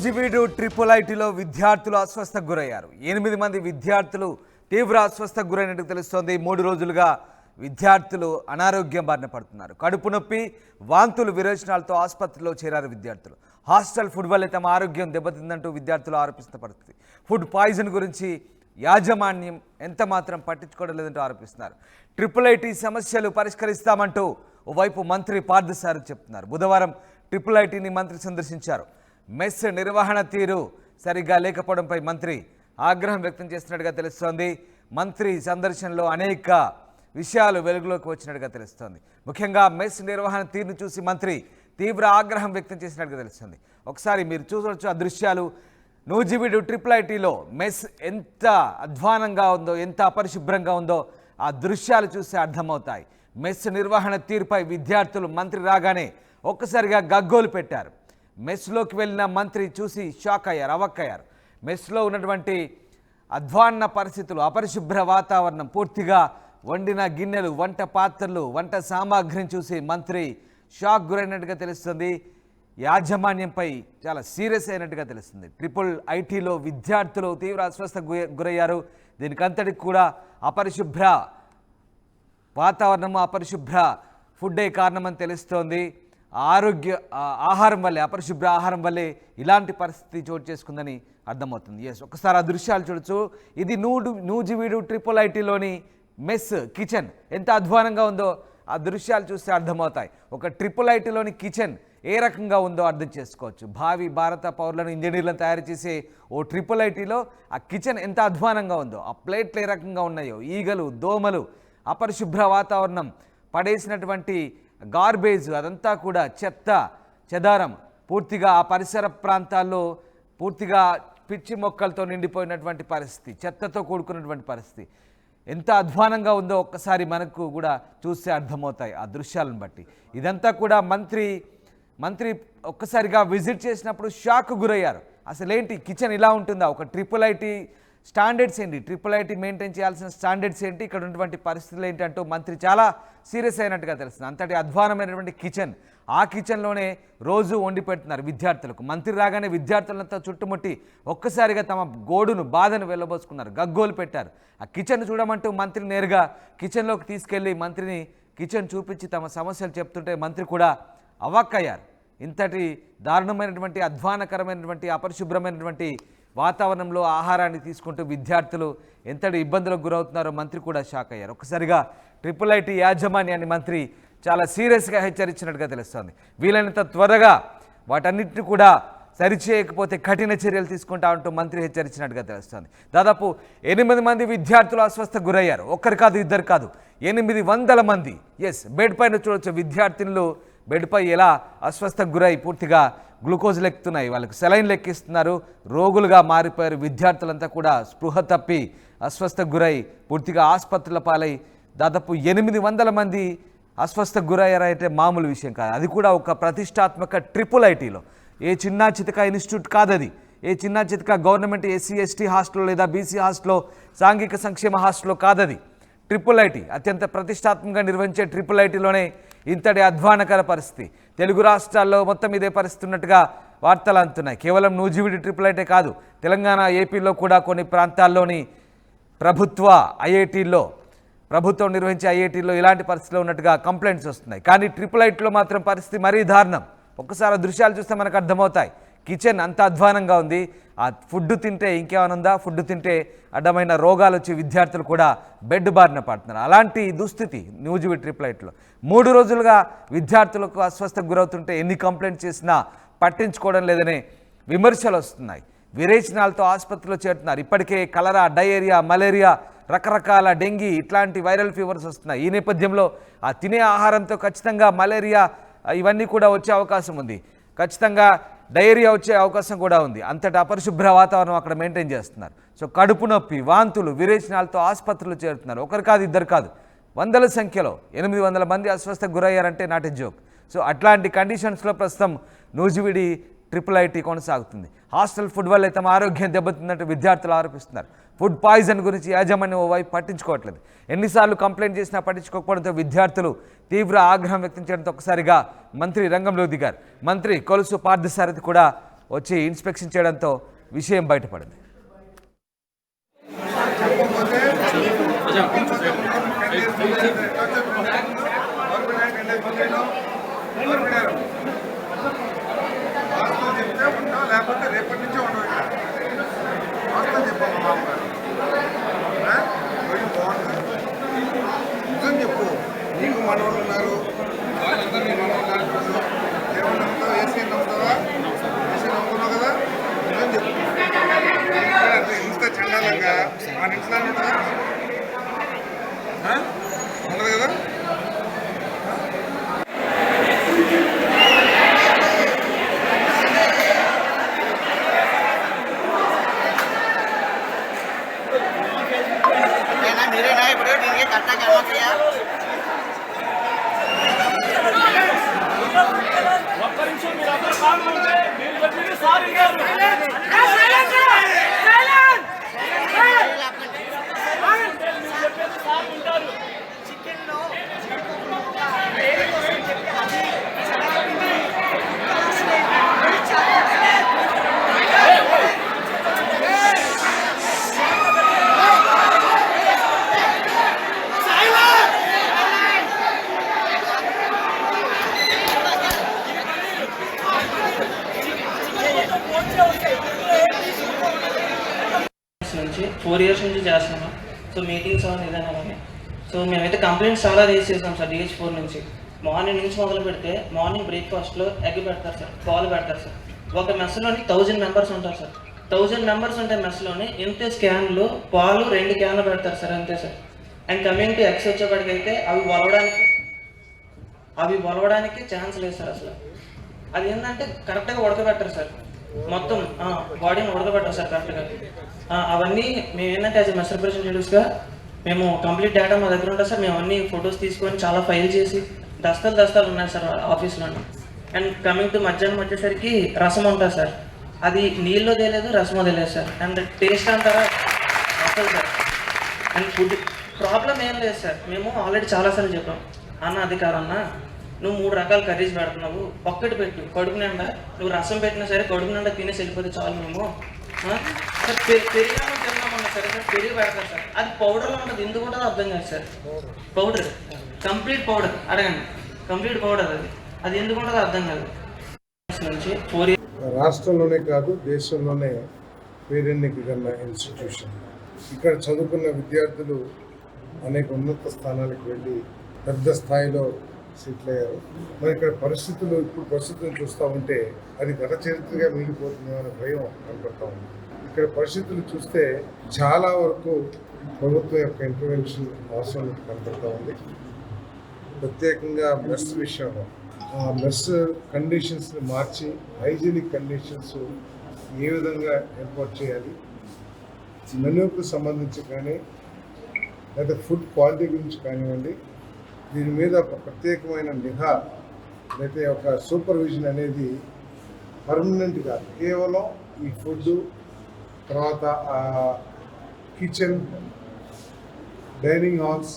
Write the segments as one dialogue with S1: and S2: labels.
S1: Nuzvid triple ఐటీలో విద్యార్థులు అస్వస్థకు గురయ్యారు. 8 మంది విద్యార్థులు తీవ్ర అస్వస్థకు గురైనట్టు తెలుస్తోంది. 3 రోజులుగా విద్యార్థులు అనారోగ్యం బారిన పడుతున్నారు. కడుపు నొప్పి, వాంతులు, విరోచనాలతో ఆసుపత్రిలో చేరారు విద్యార్థులు. హాస్టల్ ఫుడ్ వల్లే తమ ఆరోగ్యం దెబ్బతిందంటూ విద్యార్థులు ఆరోపిస్తున్న పరిస్థితి. ఫుడ్ పాయిజన్ గురించి యాజమాన్యం ఎంత మాత్రం పట్టించుకోవడం లేదంటూ ఆరోపిస్తున్నారు. ట్రిపుల్ ఐటీ సమస్యలు పరిష్కరిస్తామంటూ ఓవైపు మంత్రి పార్థసారథి చెప్తున్నారు. బుధవారం ట్రిపుల్ ఐటీని మంత్రి సందర్శించారు. మెస్ నిర్వహణ తీరు సరిగ్గా లేకపోవడంపై మంత్రి ఆగ్రహం వ్యక్తం చేస్తున్నట్టుగా తెలుస్తోంది. మంత్రి సందర్శనలో అనేక విషయాలు వెలుగులోకి వచ్చినట్టుగా తెలుస్తోంది. ముఖ్యంగా మెస్ నిర్వహణ తీరును చూసి మంత్రి తీవ్ర ఆగ్రహం వ్యక్తం చేసినట్టుగా తెలుస్తుంది. ఒకసారి మీరు చూసవచ్చు ఆ దృశ్యాలు. నూజివీడు ట్రిపుల్ ఐటీలో మెస్ ఎంత అధ్వానంగా ఉందో, ఎంత అపరిశుభ్రంగా ఉందో ఆ దృశ్యాలు చూస్తే అర్థమవుతాయి. మెస్ నిర్వహణ తీరుపై విద్యార్థులు మంత్రి రాగానే ఒక్కసారిగా గగ్గోలు పెట్టారు. మెస్లోకి వెళ్ళిన మంత్రి చూసి షాక్ అయ్యారు, అవక్కయ్యారు. మెస్లో ఉన్నటువంటి అధ్వాన్న పరిస్థితులు, అపరిశుభ్ర వాతావరణం, పూర్తిగా వండిన గిన్నెలు, వంట పాత్రలు, వంట సామాగ్రిని చూసి మంత్రి షాక్ గురైనట్టుగా తెలుస్తుంది. యాజమాన్యంపై చాలా సీరియస్ అయినట్టుగా తెలుస్తుంది. ట్రిపుల్ ఐటీలో విద్యార్థులు తీవ్ర అస్వస్థకు గురయ్యారు. దీనికంతటికి కూడా అపరిశుభ్ర వాతావరణము, అపరిశుభ్ర ఫుడ్డే కారణమని తెలుస్తోంది. ఆహారం వల్లే, అపరిశుభ్ర ఆహారం వల్లే ఇలాంటి పరిస్థితి చోటు చేసుకుందని అర్థమవుతుంది. ఒకసారి ఆ దృశ్యాలు చూడొచ్చు. ఇది నూజివీడు ట్రిపుల్ ఐటీలోని మెస్ కిచెన్ ఎంత అధ్వానంగా ఉందో ఆ దృశ్యాలు చూస్తే అర్థమవుతాయి. ఒక ట్రిపుల్ ఐటీలోని కిచెన్ ఏ రకంగా ఉందో అర్థం చేసుకోవచ్చు. భావి భారత పౌరులను, ఇంజనీర్లను తయారు చేసే ఓ ట్రిపుల్ ఐటీలో ఆ కిచెన్ ఎంత అధ్వానంగా ఉందో, ఆ ప్లేట్లు ఏ రకంగా ఉన్నాయో, ఈగలు, దోమలు, అపరిశుభ్ర వాతావరణం, పడేసినటువంటి గార్బేజ్, అదంతా కూడా చెత్త చెదారం, పూర్తిగా ఆ పరిసర ప్రాంతాల్లో పూర్తిగా పిచ్చి మొక్కలతో నిండిపోయినటువంటి పరిస్థితి, చెత్తతో కూడుకున్నటువంటి పరిస్థితి ఎంత అధ్వానంగా ఉందో ఒక్కసారి మనకు కూడా చూస్తే అర్థమవుతాయి ఆ దృశ్యాలను బట్టి. ఇదంతా కూడా మంత్రి ఒక్కసారిగా విజిట్ చేసినప్పుడు షాక్ గురయ్యారు. అసలేంటి కిచెన్ ఇలా ఉంటుందా? ఒక ట్రిపుల్ ఐటీ స్టాండర్డ్స్ ఏంటి, ట్రిపుల్ ఐటీ మెయింటైన్ చేయాల్సిన స్టాండర్డ్స్ ఏంటి, ఇక్కడ ఉన్నటువంటి పరిస్థితులు ఏంటి అంటూ మంత్రి చాలా సీరియస్ అయినట్టుగా తెలుస్తుంది. అంతటి అధ్వానమైనటువంటి కిచెన్, ఆ కిచెన్లోనే రోజు వండి పెడుతున్నారు విద్యార్థులకు. మంత్రి రాగానే విద్యార్థులంతా చుట్టుముట్టి ఒక్కసారిగా తమ గోడును, బాధను వెళ్ళబోసుకున్నారు, గగ్గోలు పెట్టారు. ఆ కిచెన్ చూడమంటూ మంత్రిని నేరుగా కిచెన్లోకి తీసుకెళ్లి మంత్రిని కిచెన్ చూపించి తమ సమస్యలు చెప్తుంటే మంత్రి కూడా అవాక్కయ్యారు. ఇంతటి దారుణమైనటువంటి, అధ్వానకరమైనటువంటి, అపరిశుభ్రమైనటువంటి వాతావరణంలో ఆహారాన్ని తీసుకుంటూ విద్యార్థులు ఎంతటి ఇబ్బందులకు గురవుతున్నారో మంత్రి కూడా షాక్ అయ్యారు. ఒక్కసారిగా ట్రిపుల్ ఐటీ యాజమాన్యాన్ని మంత్రి చాలా సీరియస్గా హెచ్చరించినట్టుగా తెలుస్తోంది. వీలైనంత త్వరగా వాటన్నిటిని కూడా సరిచేయకపోతే కఠిన చర్యలు తీసుకుంటా అంటూ మంత్రి హెచ్చరించినట్టుగా తెలుస్తోంది. దాదాపు 8 మంది విద్యార్థులు అస్వస్థకు గురయ్యారు. ఒక్కరు కాదు, ఇద్దరు కాదు, 800 మంది. బెడ్ పైన చూడవచ్చు విద్యార్థినులు బెడ్పై ఎలా అస్వస్థకు గురై పూర్తిగా గ్లూకోజ్లు ఎక్కుతున్నాయి, వాళ్ళకి సెలైన్లు ఎక్కిస్తున్నారు, రోగులుగా మారిపోయారు. విద్యార్థులంతా కూడా స్పృహ తప్పి అస్వస్థకు గురై పూర్తిగా ఆసుపత్రుల పాలై దాదాపు 800 మంది అస్వస్థకు గురయ్యారంటే మామూలు విషయం కాదు. అది కూడా ఒక ప్రతిష్టాత్మక ట్రిపుల్ ఐటీలో. ఏ చిన్న చితక ఇన్స్టిట్యూట్ కాదు అది. ఏ చిన్న చితక గవర్నమెంట్ ఎస్సీ ఎస్టీ హాస్టల్లో లేదా బీసీ హాస్టల్లో, సాంఘిక సంక్షేమ హాస్టల్లో కాదది. ట్రిపుల్ ఐటీ అత్యంత ప్రతిష్టాత్మకంగా నిర్వహించే ట్రిపుల్ ఐటీలోనే ఇంతటి అధ్వానకర పరిస్థితి. తెలుగు రాష్ట్రాల్లో మొత్తం ఇదే పరిస్థితి ఉన్నట్టుగా వార్తలు అందుతున్నాయి. కేవలం నూజివీడు ట్రిపుల్ ఐటీ కాదు, తెలంగాణ, ఏపీలో కూడా కొన్ని ప్రాంతాల్లోని ప్రభుత్వ ఐఐటీల్లో, ప్రభుత్వం నిర్వహించే ఐఐటీల్లో ఇలాంటి పరిస్థితిలో ఉన్నట్టుగా కంప్లైంట్స్ వస్తున్నాయి. కానీ ట్రిపుల్ ఐటీలో మాత్రం పరిస్థితి మరీ దారుణం. ఒక్కసారి దృశ్యాలు చూస్తే మనకు అర్థమవుతాయి. కిచెన్ అంత అధ్వానంగా ఉంది. ఆ ఫుడ్ తింటే ఇంకేమైనా ఉందా? ఫుడ్ తింటే అడ్డమైన రోగాలు వచ్చి విద్యార్థులు కూడా బెడ్ బారిన పడుతున్నారు. అలాంటి దుస్థితి నూజివీడు ట్రిపుల్ ఐటీలో. 3 రోజులుగా విద్యార్థులకు అస్వస్థకు గురవుతుంటే ఎన్ని కంప్లైంట్స్ చేసినా పట్టించుకోవడం లేదనే విమర్శలు వస్తున్నాయి. విరేచనాలతో ఆసుపత్రిలో చేరుతున్నారు. ఇప్పటికే కలరా, డయేరియా, మలేరియా, రకరకాల డెంగీ, ఇట్లాంటి వైరల్ ఫీవర్స్ వస్తున్నాయి. ఈ నేపథ్యంలో ఆ తినే ఆహారంతో ఖచ్చితంగా మలేరియా ఇవన్నీ కూడా వచ్చే అవకాశం ఉంది. ఖచ్చితంగా డయేరియా వచ్చే అవకాశం కూడా ఉంది. అంతటి అపరిశుభ్ర వాతావరణం అక్కడ మెయింటైన్ చేస్తున్నారు. సో కడుపు నొప్పి, వాంతులు, విరేచనాలతో ఆసుపత్రులు చేరుతున్నారు. ఒకరు కాదు, ఇద్దరు కాదు, వందల సంఖ్యలో 800 మంది అస్వస్థకు గురయ్యారంటే నాట్ ఎ జోక్. సో అట్లాంటి కండిషన్స్లో ప్రస్తుతం నూజివీడి ట్రిపుల్ ఐటీ కొనసాగుతుంది. హాస్టల్ ఫుడ్ వల్లే తమ ఆరోగ్యం దెబ్బతిన్నట్టు విద్యార్థులు ఆరోపిస్తున్నారు. ఫుడ్ పాయిజన్ గురించి యాజమాన్యం ఓవైపు పట్టించుకోవట్లేదు. ఎన్నిసార్లు కంప్లైంట్ చేసినా పట్టించుకోకపోవడంతో విద్యార్థులు తీవ్ర ఆగ్రహం వ్యక్తం చేయడంతో ఒకసారిగా మంత్రి రంగంలో దిగారు. మంత్రి కొలుసు పార్థసారథి కూడా వచ్చి ఇన్స్పెక్షన్ చేయడంతో విషయం బయటపడింది.
S2: లేకపోతే రేపటి నుంచే ఉండవు ఇక్కడ చెప్పాము బాగుంటుంది. నిజం చెప్పు, నీకు మనవాళ్ళు ఉన్నారు, వాళ్ళందరూ నీ మనవాళ్ళు ఉన్నారు. దేవుడు నమ్ముతావా? ఏసీ నమ్ముతావా? ఏసీ నమ్ముతున్నావు కదా. నిజం చెప్పు, ఇంత చండాలంగా మా ఇంట్లో ఉంటుందా? ఉండదు కదా.
S3: మీరేనా ఇప్పుడు దీనికి కరెక్ట్గా వెళ్ళొచ్చా?
S4: ఒక్క నిమిషం మీరు అందరూ కాకుండా మీరు చెప్పింది సార్ గారు చెప్పేది సార్ ఉంటారు.
S3: చికెన్లో
S5: నుంచి 4 years నుంచి చేస్తున్నాం. సో మీటింగ్స్ అవన్నీ ఏదైనా కానీ సో మేమైతే కంప్లైంట్స్ చాలా రేస్ చేసాం సార్. DH4 నుంచి మార్నింగ్ నుంచి మొదలు పెడితే మార్నింగ్ బ్రేక్ఫాస్ట్లో ఎగ్ పెడతారు సార్, పాలు పెడతారు సార్. ఒక మెస్లోని 1000 members ఉంటారు సార్. 1000 members ఉంటే మెస్లోని ఇంతే స్కాన్లు పాలు 2 క్యాన్లు పెడతారు సార్, అంతే sir. And coming to eggs వచ్చేప్పటికైతే అవి వలవడానికి ఛాన్స్ లేదు సార్ అసలు. అది ఏంటంటే కరెక్ట్గా ఉడకబెట్టరు సార్, మొత్తం బాడీని ఉడకబెట్టరు సార్ కరెక్ట్గా. అవన్నీ మేము ఏంటంటే యాజ్ మెస్ రిప్రజెంటేటివ్స్గా మేము కంప్లీట్ డేటా మా దగ్గర ఉంటుంది సార్. మేము అన్ని ఫొటోస్ తీసుకొని చాలా ఫైల్ చేసి దస్తాలు ఉన్నాయి సార్ ఆఫీస్లోని. అండ్ కమింగ్ టు మధ్యాహ్నం వచ్చేసరికి రసం ఉంటుంది సార్, అది నీళ్ళలో తెలియదు, రసమో తెలియదు సార్. అండ్ టేస్ట్ అంటారా వస్తుంది సార్. అండ్ ఫుడ్ ప్రాబ్లం ఏం లేదు సార్. మేము ఆల్రెడీ చాలాసార్లు చెప్పాం, అన్న అది కాదన్నా నువ్వు 3 రకాల కర్రీస్ పెడుతున్నావు, ఒక్కటి పెట్టు కడుపు నిండా. నువ్వు రసం పెట్టినా సరే కడుపు నిండా తినేసి వెళ్ళిపోతే చాలు. మేము సార్ పెరిగామని తిన్నామన్నా సరే సార్ పెరిగి పెడతారు సార్, అది పౌడర్లో ఉంటుంది. ఎందుకు కూడా అర్థం కాదు సార్. పౌడర్ కంప్లీట్ పౌడర్ అడగండి, కంప్లీట్ పౌడర్ అది ఎందుకు ఉంటుంది అర్థం కాదు. నుంచి 4 years
S2: రాష్ట్రంలోనే కాదు దేశంలోనే పేరెన్నికగన్న ఇన్స్టిట్యూషన్. ఇక్కడ చదువుకున్న విద్యార్థులు అనేక ఉన్నత స్థానాలకు వెళ్ళి పెద్ద స్థాయిలో సెటిల్ అయ్యారు. మరి ఇక్కడ ఇప్పుడు పరిస్థితులను చూస్తూ ఉంటే అది గత చరిత్రగా మిగిలిపోతుందో అనే భయం కనపడతా ఉంది. ఇక్కడ పరిస్థితులు చూస్తే చాలా వరకు ప్రభుత్వం యొక్క ఇంటర్వెన్షన్ అవసరం కనపడతా ఉంది. ప్రత్యేకంగా మెస్ విషయంలో మెస్ కండిషన్స్ని మార్చి హైజీనిక్ కండిషన్స్ ఏ విధంగా ఏర్పాటు చేయాలి, మెనూకు సంబంధించి కానీ లేదా ఫుడ్ క్వాలిటీ గురించి కానివ్వండి, దీని మీద ఒక ప్రత్యేకమైన నిఘా లేకపోతే ఒక సూపర్విజన్ అనేది పర్మనెంట్గా కేవలం ఈ ఫుడ్ తర్వాత కిచెన్ డైనింగ్ హాల్స్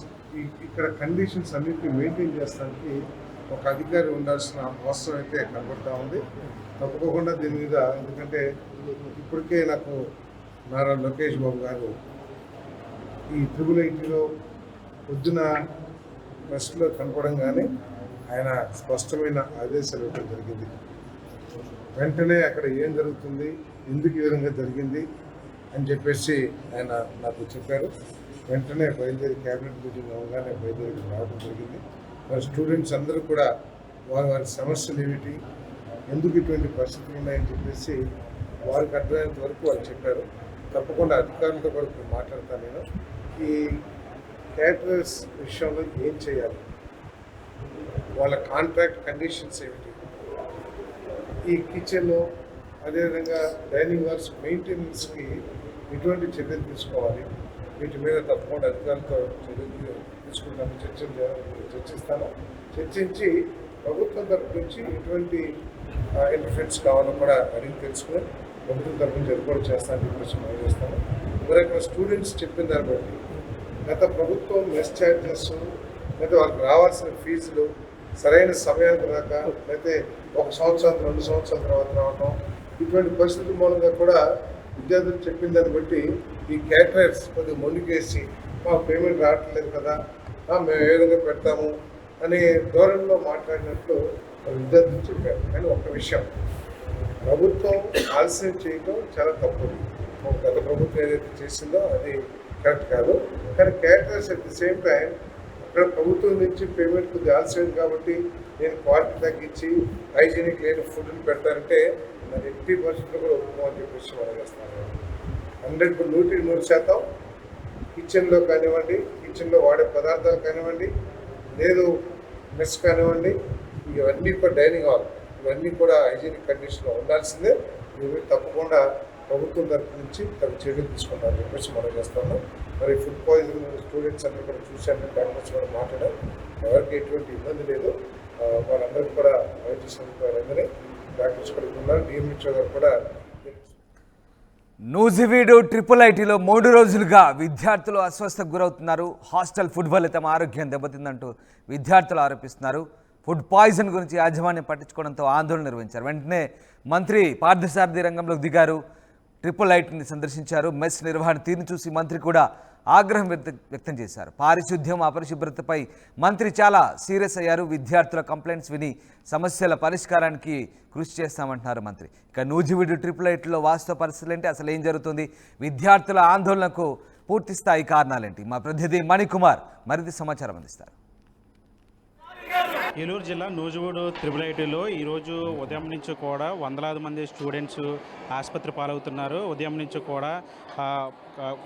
S2: ఇక్కడ కండిషన్స్ అన్నింటినీ మెయింటైన్ చేస్తానికి ఒక అధికారి ఉండాల్సిన అవసరం అయితే కనబడతా ఉంది. తప్పకుండా దీని మీద, ఎందుకంటే ఇప్పటికే నాకు నారా లోకేష్ బాబు గారు ఈ 888లో పొద్దున ప్రెస్లో కనపడంగానే ఆయన స్పష్టమైన ఆదేశాలు ఇవ్వడం జరిగింది. వెంటనే అక్కడ ఏం జరుగుతుంది, ఎందుకు ఈ విధంగా జరిగింది అని చెప్పేసి ఆయన నాకు చెప్పారు. వెంటనే బయలుదేరి క్యాబినెట్ మీటింగ్ అవగానే బయలుదేరి రావడం జరిగింది. మరి స్టూడెంట్స్ అందరూ కూడా వారి సమస్యలు ఏమిటి, ఎందుకు ఇటువంటి పరిస్థితులు ఉన్నాయని చెప్పేసి వారికి అర్థమైనంత వరకు వాళ్ళు చెప్పారు. తప్పకుండా అధికారులతో కూడా మాట్లాడతాను నేను. ఈ క్యాటరర్స్ విషయంలో ఏం చేయాలి, వాళ్ళ కాంట్రాక్ట్ కండిషన్స్ ఏమిటి, ఈ కిచెన్లో అదేవిధంగా డైనింగ్ హాల్స్ మెయింటెనెన్స్కి ఎటువంటి చర్యలు తీసుకోవాలి, వీటి మీద తప్పకుండా అధికారులతో చర్యలు తీసుకుంటాను, చర్చిస్తాను. చర్చించి ప్రభుత్వం తరఫు నుంచి ఎటువంటి ఇంటర్ఫరెన్స్ కావాలో కూడా అడిగి తెలుసుకుని ప్రభుత్వం తరఫు నుంచి ఏర్పాటు చేస్తానని చెప్పేసి మనం చేస్తాను. ఎవరైనా స్టూడెంట్స్ చెప్పిన దాన్ని బట్టి గత ప్రభుత్వం మెస్ ఛార్జెస్ లేకపోతే వాళ్ళకి రావాల్సిన ఫీజులు సరైన సమయానికి రాక, లేకపోతే 1 సంవత్సరం 2 సంవత్సరాల తర్వాత రావటం, ఇటువంటి పరిస్థితుల మూలంగా కూడా విద్యార్థులు చెప్పిన దాన్ని బట్టి ఈ క్యాటరర్స్ కొద్దిగా మొండికేసి మాకు పేమెంట్ రావట్లేదు కదా, మేము ఏ విధంగా పెడతాము అనే ధోరణిలో మాట్లాడినట్లు విద్యార్థులు చెప్పారు. కానీ ఒక విషయం, ప్రభుత్వం ఆలస్యం చేయడం చాలా తప్పదు. గత ప్రభుత్వం ఏదైతే చేసిందో అది కరెక్ట్ కాదు. కానీ caterers at the same time అక్కడ ప్రభుత్వం నుంచి పేమెంట్ కొద్దిగా ఆలస్యం కాబట్టి నేను క్వాలిటీ తగ్గించి హైజీనిక్ లేని ఫుడ్ని పెడతానంటే మరి 80% కూడా ఒప్పుకోమని చెప్పేసి మనం చేస్తాను. 100% కిచెన్లో కానివ్వండి, కిచెన్లో వాడే పదార్థాలు కానివ్వండి, లేదు మెస్ కానివ్వండి, ఇవన్నీ కూడా డైనింగ్ హాల్ ఇవన్నీ కూడా హైజీనిక్ కండిషన్లో ఉండాల్సిందే. ఇవి తప్పకుండా ప్రభుత్వం తరఫు నుంచి తగు చర్యలు తీసుకుంటామని చెప్పేసి మనం చేస్తాము. మరి ఫుడ్ పాయిజన్ స్టూడెంట్స్ అందరూ కూడా చూశాను, డాక్టర్స్ కూడా మాట్లాడారు. ఎవరికి ఎటువంటి ఇబ్బంది లేదు. వాళ్ళందరికీ కూడా వైద్య సదుపాయాలందరూ డాక్టర్స్ కూడా ఉన్నారు. డిఎంహెచ్ఓ గారు కూడా
S1: నూజివీడు IIITలో 3 రోజులుగా విద్యార్థులు అస్వస్థకు గురవుతున్నారు. హాస్టల్ ఫుడ్ వల్ల తమ ఆరోగ్యం దెబ్బతిందంటూ విద్యార్థులు ఆరోపిస్తున్నారు. ఫుడ్ పాయిజన్ గురించి యాజమాన్యం పట్టించుకోవడంతో ఆందోళన నిర్వహించారు. వెంటనే మంత్రి పార్థసారథి రంగంలోకి దిగారు. IIITని సందర్శించారు. మెస్ నిర్వహణ తీరును చూసి మంత్రి కూడా ఆగ్రహం వ్యక్తం చేశారు. పారిశుద్ధ్యం, అపరిశుభ్రతపై మంత్రి చాలా సీరియస్ అయ్యారు. విద్యార్థుల కంప్లైంట్స్ విని సమస్యల పరిష్కారానికి కృషి చేస్తామంటున్నారు మంత్రి. ఇక నూజివీడు IIITలో వాస్తవ పరిస్థితులు ఏంటి, అసలు ఏం జరుగుతుంది, విద్యార్థుల ఆందోళనకు పూర్తి స్థాయి కారణాలేంటి, మా ప్రతినిధి మణికుమార్ మరింత సమాచారం అందిస్తారు.
S6: ఏలూరు జిల్లా నూజివీడు IIITలో ఈరోజు ఉదయం నుంచి కూడా వందలాది మంది స్టూడెంట్స్ ఆసుపత్రి పాలవుతున్నారు. ఉదయం నుంచి కూడా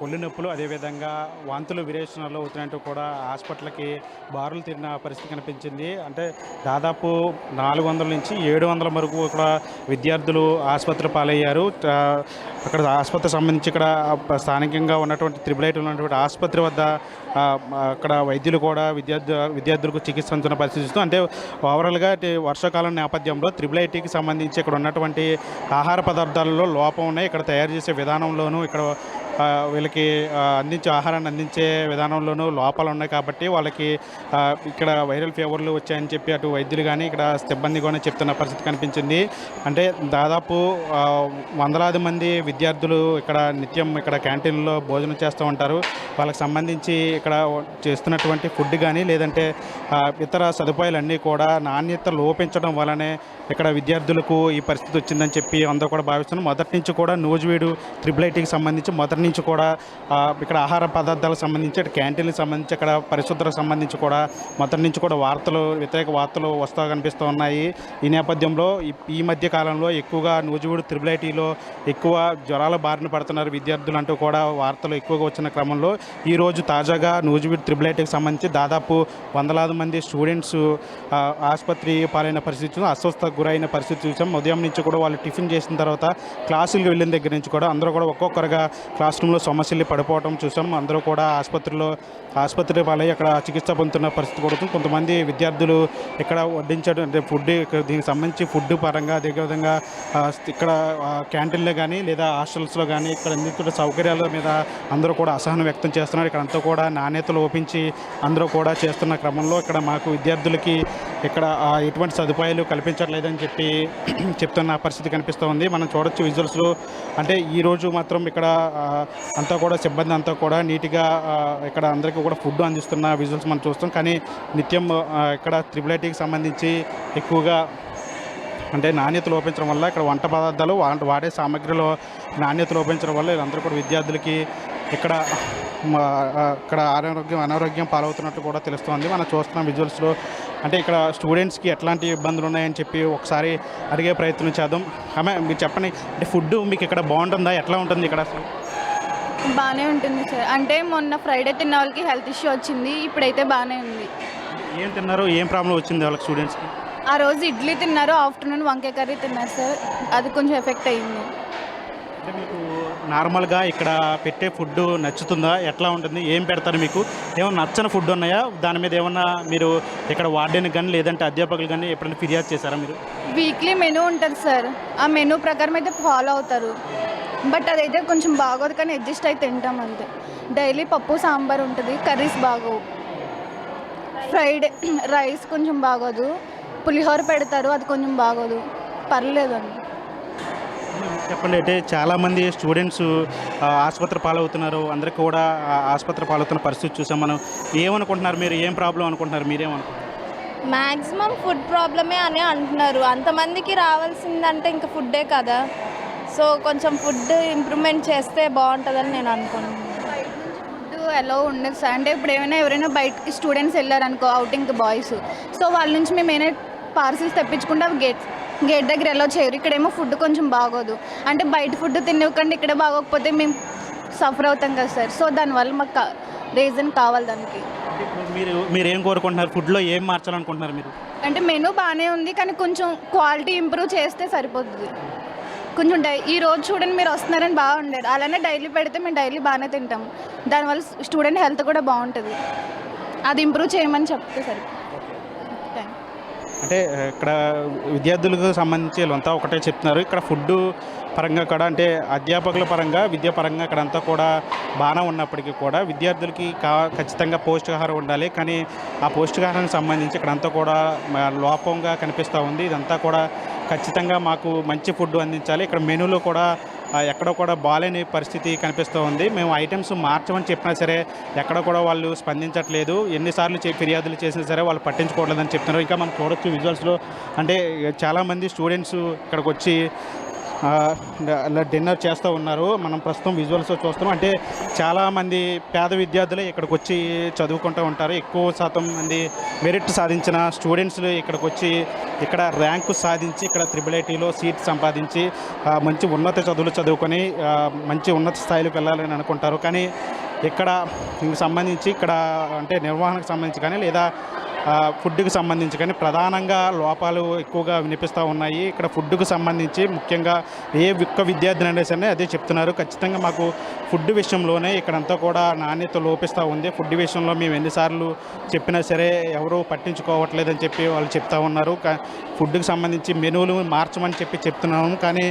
S6: ఒళ్ళు నొప్పులు, అదేవిధంగా వాంతులు విరేచనాలు అవుతున్నట్టు కూడా హాస్పిటల్కి బారులు తీరిన పరిస్థితి కనిపించింది. అంటే దాదాపు 400 నుంచి 700 వరకు కూడా విద్యార్థులు ఆసుపత్రి పాలయ్యారు. అక్కడ ఆసుపత్రికి సంబంధించి ఇక్కడ స్థానికంగా ఉన్నటువంటి IIITలో ఉన్నటువంటి ఆసుపత్రి వద్ద అక్కడ వైద్యులు కూడా విద్యార్థులకు చికిత్స అందుతున్న పరిస్థితి. అంటే ఓవరాల్గా వర్షాకాలం నేపథ్యంలో IIITకి సంబంధించి ఇక్కడ ఉన్నటువంటి ఆహార పదార్థాలలో లోపం ఉన్నాయి. ఇక్కడ తయారు చేసే విధానంలోనూ, ఇక్కడ వీళ్ళకి ఆహారాన్ని అందించే విధానంలోనూ లోపాలు ఉన్నాయి. కాబట్టి వాళ్ళకి ఇక్కడ వైరల్ ఫీవర్లు వచ్చాయని చెప్పి అటు వైద్యులు కానీ ఇక్కడ సిబ్బంది కూడా చెప్తున్న పరిస్థితి కనిపించింది. అంటే దాదాపు వందలాది మంది విద్యార్థులు ఇక్కడ నిత్యం ఇక్కడ క్యాంటీన్లో భోజనం చేస్తూ ఉంటారు. వాళ్ళకి సంబంధించి ఇక్కడ చేస్తున్నటువంటి ఫుడ్ కానీ లేదంటే ఇతర సదుపాయాలన్నీ కూడా నాణ్యత లోపించడం వల్లనే ఇక్కడ విద్యార్థులకు ఈ పరిస్థితి వచ్చిందని చెప్పి అందరూ కూడా భావిస్తున్నారు. మొదటి నుంచి కూడా నూజివీడు IIITకి సంబంధించి మొదటి నుంచి కూడా ఇక్కడ ఆహార పదార్థాలకు సంబంధించి క్యాంటీన్లకు సంబంధించి ఇక్కడ పరిశుభ్రతకు సంబంధించి కూడా మొదటి నుంచి కూడా వ్యతిరేక వార్తలు వస్తూ కనిపిస్తూ ఉన్నాయి. ఈ నేపథ్యంలో ఈ మధ్య కాలంలో ఎక్కువగా నూజివీడు IIITలో ఎక్కువ జ్వరాల బారిన పడుతున్నారు విద్యార్థులు అంటూ కూడా వార్తలు ఎక్కువగా వచ్చిన క్రమంలో ఈరోజు తాజాగా నూజివీడు IIITకి సంబంధించి దాదాపు వందలాది మంది స్టూడెంట్స్ ఆసుపత్రి పాలైన పరిస్థితి, అస్వస్థకు గురైన పరిస్థితి చూసాం. ఉదయం నుంచి కూడా వాళ్ళు టిఫిన్ చేసిన తర్వాత క్లాసులకు వెళ్ళిన దగ్గర నుంచి కూడా అందరూ కూడా ఒక్కొక్కరుగా క్లాస్ రూమ్లో సమస్యలు పడిపోవడం చూసాం. అందరూ కూడా ఆసుపత్రి పాలై అక్కడ చికిత్స పొందుతున్న పరిస్థితి కూడా. కొంతమంది విద్యార్థులు ఇక్కడ వడ్డించడం అంటే ఫుడ్ దీనికి సంబంధించి ఫుడ్ పరంగా అదేవిధంగా ఇక్కడ క్యాంటీన్లో కానీ లేదా హాస్టల్స్లో కానీ ఇక్కడ అందిస్తున్న సౌకర్యాల మీద అందరూ కూడా అసహనం వ్యక్తం చేస్తున్నారు. ఇక్కడ అంతా కూడా నాణ్యత లోపించి అందరూ కూడా చేస్తున్న క్రమంలో ఇక్కడ మాకు విద్యార్థులకి ఇక్కడ ఎటువంటి సదుపాయాలు కల్పించట్లేదని చెప్పి చెప్తున్న పరిస్థితి కనిపిస్తూ ఉంది. మనం చూడొచ్చు విజువల్స్లో. అంటే ఈరోజు మాత్రం ఇక్కడ అంతా కూడా సిబ్బంది అంతా కూడా నీట్గా ఇక్కడ అందరికీ కూడా ఫుడ్ అందిస్తున్న విజువల్స్ మనం చూస్తాం. కానీ నిత్యం ఇక్కడ IIITకి సంబంధించి ఎక్కువగా అంటే నాణ్యత లోపించడం వల్ల ఇక్కడ వంట పదార్థాలు వాడే సామగ్రిలో నాణ్యత లోపించడం వల్ల వీళ్ళందరూ కూడా విద్యార్థులకి ఇక్కడ అనారోగ్యం పాలవుతున్నట్టు కూడా తెలుస్తుంది. మనం చూస్తున్నాం విజువల్స్లో. అంటే ఇక్కడ స్టూడెంట్స్కి ఎట్లాంటి ఇబ్బందులు ఉన్నాయని చెప్పి ఒకసారి అడిగే ప్రయత్నం చేద్దాం. ఆమె మీరు చెప్పండి, అంటే ఫుడ్ మీకు ఇక్కడ బాగుంటుందా, ఎట్లా ఉంటుంది ఇక్కడ?
S7: బాగానే ఉంటుంది సార్. అంటే మొన్న ఫ్రైడే తిన్న వాళ్ళకి హెల్త్ ఇష్యూ వచ్చింది, ఇప్పుడైతే బాగానే ఉంది.
S6: ఏం తిన్నారు, ఏం ప్రాబ్లం వచ్చింది వాళ్ళకి స్టూడెంట్స్కి?
S7: ఆ రోజు ఇడ్లీ తిన్నారు, ఆఫ్టర్నూన్ వంకాయ కర్రీ తిన్నారు సార్. అది కొంచెం ఎఫెక్ట్ అయ్యింది.
S6: అంటే మీకు నార్మల్గా ఇక్కడ పెట్టే ఫుడ్ నచ్చుతుందా, ఎట్లా ఉంటుంది, ఏం పెడతారు మీకు? ఏమైనా నచ్చని ఫుడ్ ఉన్నాయా? దాని మీద ఏమన్నా మీరు ఇక్కడ వార్డెన్కి కానీ లేదంటే అధ్యాపకులు కానీ ఎప్పుడైనా ఫిర్యాదు చేశారా మీరు?
S7: వీక్లీ మెనూ ఉంటుంది సార్, ఆ మెనూ ప్రకారం అయితే ఫాలో అవుతారు. బట్ అదైతే కొంచెం బాగోదు, కానీ అడ్జస్ట్ అయితే తింటాం అంతే. డైలీ పప్పు సాంబార్ ఉంటుంది, కర్రీస్ బాగోవు. ఫ్రైడే రైస్ కొంచెం బాగోదు, పులిహోర పెడతారు, అది కొంచెం బాగోదు, పర్లేదండి.
S6: చెప్పండి, అంటే చాలామంది స్టూడెంట్స్ ఆసుపత్రి పాలవుతున్నారు, అందరికీ కూడా ఆసుపత్రి పాలవుతున్న పరిస్థితి చూసాం మనం. ఏమనుకుంటున్నారు మీరు? ఏం ప్రాబ్లం అనుకుంటున్నారు? మీరేమనుకుంటున్నారు?
S7: మ్యాక్సిమం ఫుడ్ ప్రాబ్లమే అని అంటున్నారు. అంతమందికి రావాల్సిందంటే ఇంకా ఫుడ్డే కదా. సో కొంచెం ఫుడ్ ఇంప్రూవ్మెంట్ చేస్తే బాగుంటుందని నేను అనుకుంటున్నాను. ఫుడ్ ఎలా ఉండదు సార్. అంటే ఇప్పుడు ఎవరైనా బయటకి స్టూడెంట్స్ వెళ్ళారనుకో, అవుటింగ్ బాయ్స్, సో వాళ్ళ నుంచి మేము ఏమైనా పార్సిల్స్ తెప్పించుకుంటే అవి గేట్ దగ్గర ఎలా చేయరు. ఇక్కడేమో ఫుడ్ కొంచెం బాగోదు. అంటే బయట ఫుడ్ తినకండి, ఇక్కడే బాగోకపోతే మేము సఫర్ అవుతాం కదా సార్. సో దానివల్ల మాకు రీజన్ కావాలి దానికి.
S6: మీరు ఏం కోరుకుంటున్నారు? ఫుడ్లో ఏం మార్చాలనుకుంటున్నారు మీరు?
S7: అంటే మెనూ బాగానే ఉంది, కానీ కొంచెం క్వాలిటీ ఇంప్రూవ్ చేస్తే సరిపోతుంది. కొంచెం ఈ రోజు చూడండి మీరు వస్తున్నారని బాగుండేది, అలానే డైలీ పెడితే మేము డైలీ బాగానే తింటాము. దానివల్ల స్టూడెంట్ హెల్త్ కూడా బాగుంటుంది. అది ఇంప్రూవ్ చేయమని చెప్తే సరిపోతుంది.
S6: అంటే ఇక్కడ విద్యార్థులకు సంబంధించి వీళ్ళంతా ఒకటే చెప్తున్నారు. ఇక్కడ ఫుడ్ పరంగా కూడా, అంటే అధ్యాపకుల పరంగా, విద్యా పరంగా ఇక్కడంతా కూడా బాగానే ఉన్నప్పటికీ కూడా విద్యార్థులకి ఖచ్చితంగా పౌష్టికాహారం ఉండాలి. కానీ ఆ పౌష్టికాహారానికి సంబంధించి ఇక్కడంతా కూడా లోపంగా కనిపిస్తూ ఉంది. ఇదంతా కూడా ఖచ్చితంగా మాకు మంచి ఫుడ్ అందించాలి. ఇక్కడ మెనూలో కూడా ఎక్కడ కూడా బాలేని పరిస్థితి కనిపిస్తూ ఉంది. మేము ఐటమ్స్ మార్చమని చెప్పినా సరే ఎక్కడ కూడా వాళ్ళు స్పందించట్లేదు. ఎన్నిసార్లు ఫిర్యాదులు చేసినా సరే వాళ్ళు పట్టించుకోవట్లేదని చెప్తున్నారు. ఇంకా మనం చూడొచ్చు విజువల్స్లో, అంటే చాలామంది స్టూడెంట్స్ ఇక్కడికి వచ్చి డిన్నర్ చేస్తూ ఉన్నారు. మనం ప్రస్తుతం విజువల్స్ చూస్తున్నాం. అంటే చాలామంది పేద విద్యార్థులే ఇక్కడికి వచ్చి చదువుకుంటూ ఉంటారు. ఎక్కువ శాతం మంది మెరిట్ సాధించిన స్టూడెంట్స్ ఇక్కడికి వచ్చి ఇక్కడ ర్యాంకు సాధించి ఇక్కడ IIITలో సీట్ సంపాదించి మంచి ఉన్నత చదువులు చదువుకొని మంచి ఉన్నత స్థాయిలోకి వెళ్ళాలని అనుకుంటారు. కానీ ఇక్కడ సంబంధించి ఇక్కడ అంటే నిర్వహణకు సంబంధించి కానీ లేదా ఫుడ్కి సంబంధించి కానీ ప్రధానంగా లోపాలు ఎక్కువగా వినిపిస్తూ ఉన్నాయి. ఇక్కడ ఫుడ్కు సంబంధించి ముఖ్యంగా ఏ ఒక్క విద్యార్థిని అయినా సరే అదే చెప్తున్నారు. ఖచ్చితంగా మాకు ఫుడ్ విషయంలోనే ఇక్కడంతా కూడా నాణ్యత లోపిస్తూ ఉంది. ఫుడ్ విషయంలో మేము ఎన్నిసార్లు చెప్పినా సరే ఎవరూ పట్టించుకోవట్లేదని చెప్పి వాళ్ళు చెప్తూ ఉన్నారు. ఫుడ్కి సంబంధించి మెనూలు మార్చమని చెప్తున్నాము. కానీ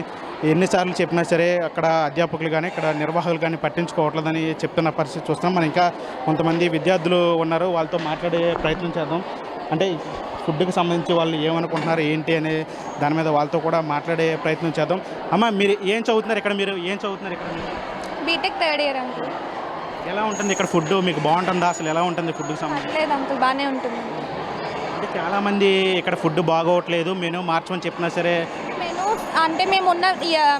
S6: ఎన్నిసార్లు చెప్పినా సరే అక్కడ అధ్యాపకులు కానీ ఇక్కడ నిర్వాహకులు కానీ పట్టించుకోవట్లేదని చెప్తున్న పరిస్థితి చూస్తున్నాం. మనం ఇంకా కొంతమంది విద్యార్థులు ఉన్నారు, వాళ్ళతో మాట్లాడే ప్రయత్నం చేద్దాం. అంటే ఫుడ్కి సంబంధించి వాళ్ళు ఏమనుకుంటున్నారు ఏంటి అనే దాని మీద వాళ్ళతో కూడా మాట్లాడే ప్రయత్నం చేద్దాం. అమ్మ, మీరు ఏం చదువుతున్నారు ఇక్కడ? మీరు ఏం చదువుతున్నారు ఇక్కడ?
S7: BTech third year uncle.
S6: ఎలా ఉంటుంది ఇక్కడ ఫుడ్? మీకు బాగుంటుందా? అసలు ఎలా ఉంటుంది ఫుడ్కి సంబంధించి?
S7: లేదు అంకుల్, బాగానే ఉంటుంది.
S6: అంటే చాలామంది ఇక్కడ ఫుడ్ బాగోవట్లేదు, మెనూ మార్చమని చెప్పినా సరే.
S7: మెనూ అంటే మేమున్న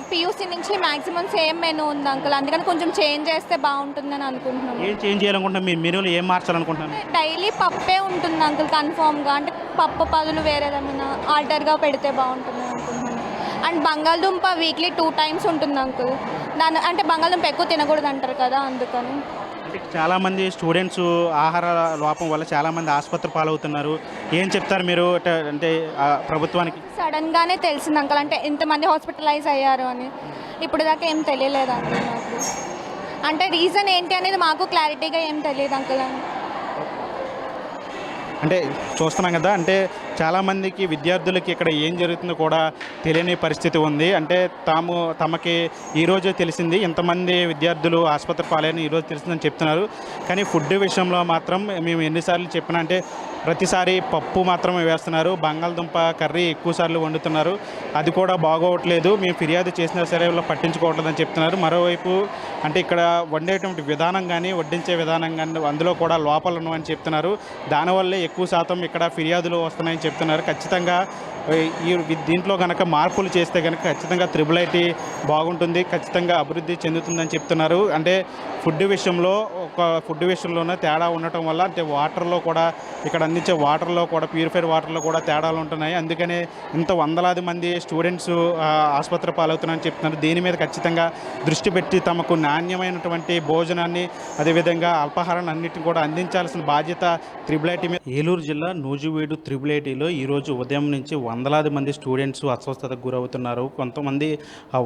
S7: PUC నుంచి మ్యాక్సిమం సేమ్ మెనూ ఉంది అంకుల్, అందుకని కొంచెం చేంజ్ చేస్తే బాగుంటుందని అనుకుంటున్నాను.
S6: ఏం చేంజ్ చేయాలనుకుంటున్నాం? మీ మెనూలో ఏం మార్చాలనుకుంటున్నాను?
S7: డైలీ పప్పే ఉంటుంది అంకుల్ కన్ఫామ్గా. అంటే పప్పు బదులు వేరేదేమైనా ఆల్టర్గా పెడితే బాగుంటుంది అనుకుంటున్నాను. అండ్ బంగాళదుంప వీక్లీ 2 times ఉంటుంది అంకుల్. అంటే బంగాళదుంప ఎక్కువ తినకూడదు అంటారు కదా, అందుకని.
S6: అంటే చాలామంది స్టూడెంట్స్ ఆహార లోపం వల్ల చాలామంది ఆసుపత్రి పాలవుతున్నారు. ఏం చెప్తారు మీరు అంటే ప్రభుత్వానికి?
S7: సడన్గానే తెలిసింది అంకుల్, అంటే ఇంతమంది హాస్పిటలైజ్ అయ్యారు అని. ఇప్పుడు దాకా ఏం తెలియలేదు అంకుల్ నాకు. అంటే రీజన్ ఏంటి అనేది మాకు క్లారిటీగా ఏం తెలియదు అంకుల్.
S6: అంటే చూస్తున్నాం కదా, అంటే చాలామందికి విద్యార్థులకి ఇక్కడ ఏం జరుగుతుందో కూడా తెలియని పరిస్థితి ఉంది. అంటే తమకి ఈరోజు తెలిసింది, ఇంతమంది విద్యార్థులు ఆసుపత్రి పాలైన ఈరోజు తెలిసిందని చెప్తున్నారు. కానీ ఫుడ్ విషయంలో మాత్రం మేము ఎన్నిసార్లు చెప్పినా అంటే ప్రతిసారి పప్పు మాత్రమే వేస్తున్నారు, బంగాళదుంప కర్రీ ఎక్కువసార్లు వండుతున్నారు, అది కూడా బాగోవట్లేదు. మేము ఫిర్యాదు చేసినా సరే వాళ్ళు పట్టించుకోవట్లేదని చెప్తున్నారు. మరోవైపు అంటే ఇక్కడ వండేటువంటి విధానం కానీ వడ్డించే విధానం కానీ అందులో కూడా లోపాలు ఉన్నాయని చెప్తున్నారు. దానివల్లే ఎక్కువ శాతం ఇక్కడ ఫిర్యాదులు వస్తున్నాయని చెప్తున్నారు. ఖచ్చితంగా దీంట్లో కనుక మార్పులు చేస్తే కనుక ఖచ్చితంగా IIIT బాగుంటుంది, ఖచ్చితంగా అభివృద్ధి చెందుతుందని చెప్తున్నారు. అంటే ఫుడ్ విషయంలోనే తేడా ఉండటం వల్ల అంటే వాటర్లో కూడా ఇక్కడ అందించే వాటర్లో కూడా ప్యూరిఫైడ్ వాటర్లో కూడా తేడాలు ఉంటున్నాయి. అందుకనే ఇంత వందలాది మంది స్టూడెంట్స్ ఆసుపత్రి పాలవుతున్నారని చెప్తున్నారు. దీని మీద ఖచ్చితంగా దృష్టి పెట్టి తమకు నాణ్యమైనటువంటి భోజనాన్ని అదేవిధంగా అల్పాహారాన్ని అన్నింటిని కూడా అందించాల్సిన బాధ్యత IIIT మీద. ఏలూరు జిల్లా నూజివీడు IIITలో ఈరోజు ఉదయం నుంచి వందలాది మంది స్టూడెంట్స్ అస్వస్థతకు గురవుతున్నారు. కొంతమంది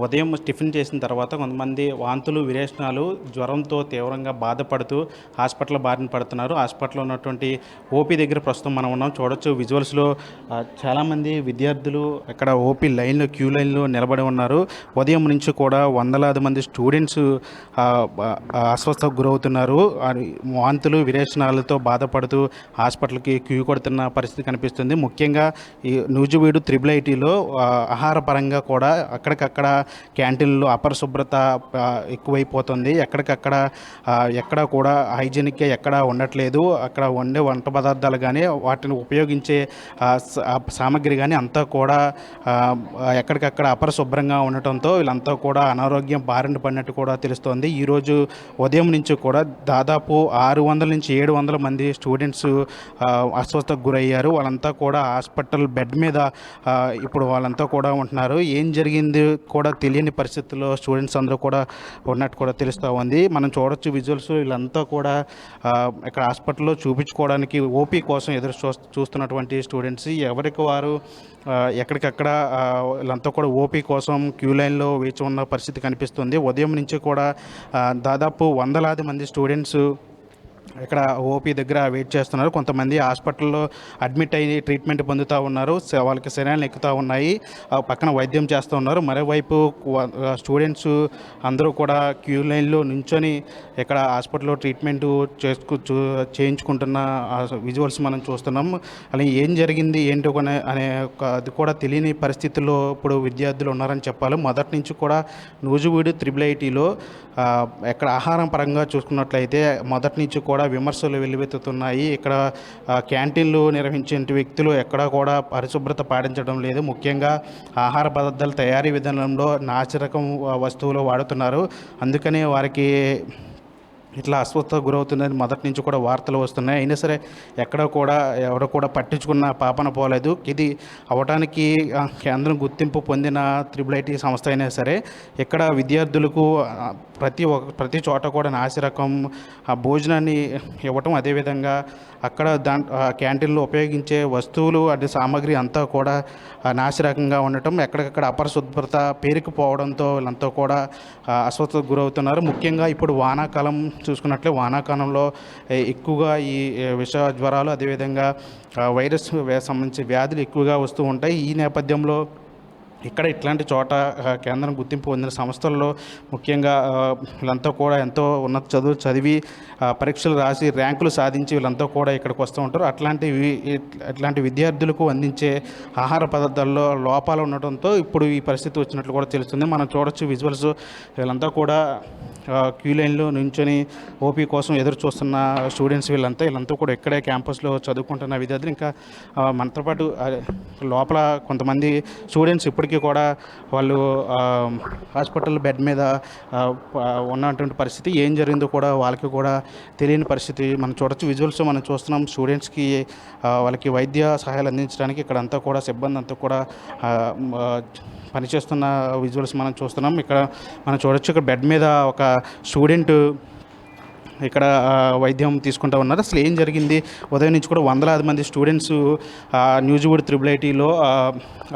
S6: ఉదయం టిఫిన్ చేసిన తర్వాత కొంతమంది వాంతులు విరేచనాలు జ్వరంతో తీవ్రంగా బాధపడుతూ హాస్పిటల్ బారిన పడుతున్నారు. హాస్పిటల్లో ఉన్నటువంటి ఓపీ దగ్గర దగ్గర ప్రస్తుతం మనం ఉన్నాం. చూడొచ్చు విజువల్స్లో చాలామంది విద్యార్థులు ఇక్కడ ఓపీ లైన్లో క్యూ లైన్లో నిలబడి ఉన్నారు. ఉదయం నుంచి కూడా వందలాది మంది స్టూడెంట్స్ అస్వస్థకు గురవుతున్నారు. వాంతులు విరేచనాలతో బాధపడుతూ హాస్పిటల్కి క్యూ కొడుతున్న పరిస్థితి కనిపిస్తుంది. ముఖ్యంగా ఈ నూజివీడు IIITలో ఆహార పరంగా కూడా అక్కడికక్కడ క్యాంటీన్లో అపరిశుభ్రత ఎక్కువైపోతుంది. ఎక్కడికక్కడ ఎక్కడ కూడా హైజీనిక్గా ఎక్కడ ఉండట్లేదు. అక్కడ వండే వంట పదార్థాలు కానీ వాటిని ఉపయోగించే సామాగ్రి కానీ అంతా కూడా ఎక్కడికక్కడ అపరిశుభ్రంగా ఉండటంతో వీళ్ళంతా కూడా అనారోగ్యం బారిన పడినట్టు కూడా తెలుస్తోంది. ఈరోజు ఉదయం నుంచి కూడా దాదాపు 600 నుంచి 700 మంది స్టూడెంట్స్ అస్వస్థకు గురయ్యారు. వాళ్ళంతా కూడా హాస్పిటల్ బెడ్ మీద ఇప్పుడు వాళ్ళంతా కూడా ఉంటున్నారు. ఏం జరిగింది కూడా తెలియని పరిస్థితుల్లో స్టూడెంట్స్ అందరూ కూడా ఉన్నట్టు కూడా తెలుస్తూ ఉంది. మనం చూడొచ్చు విజువల్స్. వీళ్ళంతా కూడా ఇక్కడ హాస్పిటల్లో చూపించుకోవడానికి ఓపీ కోసం ఎదురు చూస్తున్నటువంటి స్టూడెంట్స్ ఎవరికి వారు ఎక్కడికక్కడ వీళ్ళంతా కూడా ఓపీ కోసం క్యూ లైన్లో వేచి ఉన్న పరిస్థితి కనిపిస్తుంది. ఉదయం నుంచి కూడా దాదాపు వందలాది మంది స్టూడెంట్స్ ఇక్కడ ఓపీ దగ్గర వెయిట్ చేస్తున్నారు. కొంతమంది హాస్పిటల్లో అడ్మిట్ అయ్యి ట్రీట్మెంట్ పొందుతూ ఉన్నారు. వాళ్ళకి సెలైన్లు ఎక్కుతూ ఉన్నాయి. పక్కన వైద్యం చేస్తూ ఉన్నారు. మరోవైపు స్టూడెంట్స్ అందరూ కూడా క్యూ లైన్లో నుంచొని ఇక్కడ హాస్పిటల్లో ట్రీట్మెంట్ చేయించుకుంటున్న విజువల్స్ మనం చూస్తున్నాం. అలాగే ఏం జరిగింది ఏంటో అనే అది కూడా తెలియని పరిస్థితుల్లో ఇప్పుడు విద్యార్థులు ఉన్నారని చెప్పాలి. మొదటి నుంచి కూడా నూజివీడు IIITలో ఇక్కడ ఆహారం పరంగా చూసుకున్నట్లయితే మొదటి నుంచి కూడా విమర్శలు వెల్లువెత్తుతున్నాయి. ఇక్కడ క్యాంటీన్లు నిర్వహించే వ్యక్తులు ఎక్కడా కూడా పరిశుభ్రత పాటించడం లేదు. ముఖ్యంగా ఆహార పదార్థాల తయారీ విధానంలో నాసిరకం వస్తువులు వాడుతున్నారు. అందుకనే వారికి ఇట్లా అస్వస్థకు గురవుతుందని మొదటి నుంచి కూడా వార్తలు వస్తున్నాయి. అయినా సరే ఎవరు కూడా పట్టించుకున్న పాపన పోలేదు. ఇది అవటానికి కేంద్రం గుర్తింపు పొందిన IIIT సంస్థ అయినా సరే ఇక్కడ విద్యార్థులకు ప్రతి చోట కూడా నాసిరకం భోజనాన్ని ఇవ్వటం, అదేవిధంగా అక్కడ క్యాంటీన్లో ఉపయోగించే వస్తువులు అంటే సామాగ్రి అంతా కూడా నాసిరకంగా ఉండటం, ఎక్కడికక్కడ అపరిశుభ్రత పేరుకుపోవడంతో వీళ్ళంతా కూడా అస్వస్థతకు గురవుతున్నారు. ముఖ్యంగా ఇప్పుడు వానాకాలం చూసుకున్నట్లే వానాకాలంలో ఎక్కువగా ఈ విష జ్వరాలు అదేవిధంగా వైరస్ సంబంధించిన వ్యాధులు ఎక్కువగా వస్తూ ఉంటాయి. ఈ నేపథ్యంలో ఇక్కడ ఇట్లాంటి చోట కేంద్రం గుర్తింపు పొందిన సంస్థల్లో ముఖ్యంగా వీళ్ళంతా కూడా ఎంతో ఉన్నత చదువు చదివి పరీక్షలు రాసి ర్యాంకులు సాధించి వీళ్ళంతా కూడా ఇక్కడికి వస్తూ ఉంటారు. అట్లాంటి విద్యార్థులకు అందించే ఆహార పదార్థాల్లో లోపాలు ఉండటంతో ఇప్పుడు ఈ పరిస్థితి వచ్చినట్లు కూడా తెలుస్తుంది. మనం చూడొచ్చు విజువల్స్. వీళ్ళంతా కూడా క్యూ లైన్లో నుంచొని ఓపీ కోసం ఎదురు చూస్తున్న స్టూడెంట్స్ వీళ్ళంతా కూడా ఇక్కడే క్యాంపస్లో చదువుకుంటున్న విద్యార్థులు. ఇంకా మనతో పాటు లోపల కొంతమంది స్టూడెంట్స్ ఇప్పటికీ కూడా వాళ్ళు హాస్పిటల్ బెడ్ మీద ఉన్నటువంటి పరిస్థితి, ఏం జరిగిందో కూడా వాళ్ళకి కూడా తెలియని పరిస్థితి మనం చూడొచ్చు. విజువల్స్ మనం చూస్తున్నాం. స్టూడెంట్స్కి వాళ్ళకి వైద్య సహాయాలు అందించడానికి ఇక్కడ అంతా కూడా సిబ్బంది అంతా కూడా పనిచేస్తున్న విజువల్స్ మనం చూస్తున్నాం. ఇక్కడ మనం చూడొచ్చు. ఇక్కడ బెడ్ మీద ఒక స్టూడెంట్ ఇక్కడ వైద్యం తీసుకుంటూ ఉన్నారు. అసలు ఏం జరిగింది? ఉదయం నుంచి కూడా వందలాది మంది స్టూడెంట్స్ నూజివీడు IIITలో